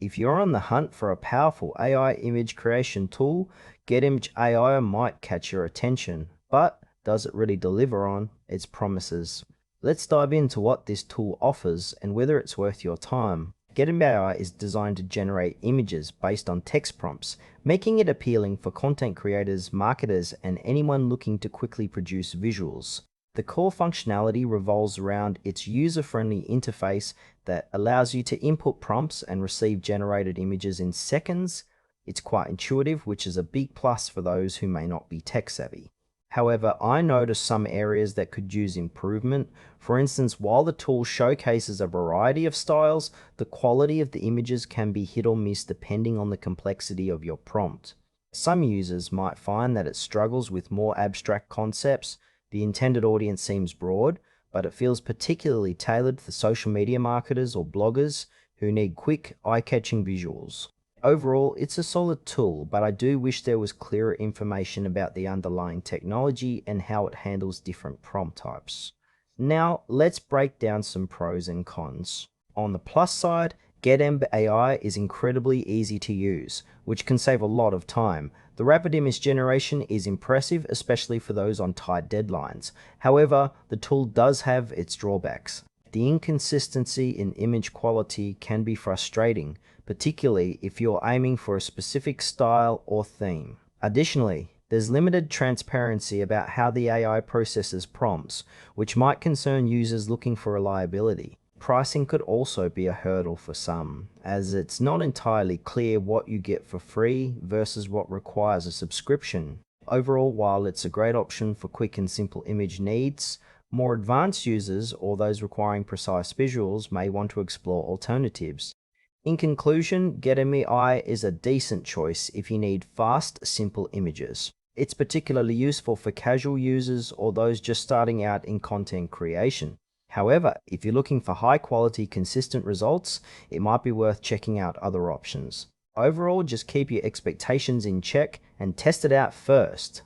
If you're on the hunt for a powerful AI image creation tool, Getimg AI might catch your attention, but does it really deliver on its promises? Let's dive into what this tool offers and whether it's worth your time. Getimg AI is designed to generate images based on text prompts, making it appealing for content creators, marketers, and anyone looking to quickly produce visuals. The core functionality revolves around its user-friendly interface that allows you to input prompts and receive generated images in seconds. It's quite intuitive, which is a big plus for those who may not be tech-savvy. However, I noticed some areas that could use improvement. For instance, while the tool showcases a variety of styles, the quality of the images can be hit or miss depending on the complexity of your prompt. Some users might find that it struggles with more abstract concepts. The intended audience seems broad, but it feels particularly tailored for social media marketers or bloggers who need quick, eye-catching visuals. Overall, it's a solid tool, but I do wish there was clearer information about the underlying technology and how it handles different prompt types. Now, let's break down some pros and cons. On the plus side, Getimg AI is incredibly easy to use, which can save a lot of time. The rapid image generation is impressive, especially for those on tight deadlines. However, the tool does have its drawbacks. The inconsistency in image quality can be frustrating, particularly if you're aiming for a specific style or theme. Additionally, there's limited transparency about how the AI processes prompts, which might concern users looking for reliability. Pricing could also be a hurdle for some, as it's not entirely clear what you get for free versus what requires a subscription. Overall, while it's a great option for quick and simple image needs, more advanced users or those requiring precise visuals may want to explore alternatives. In conclusion, Getimg AI is a decent choice if you need fast, simple images. It's particularly useful for casual users or those just starting out in content creation. However, if you're looking for high-quality, consistent results, it might be worth checking out other options. Overall, just keep your expectations in check and test it out first.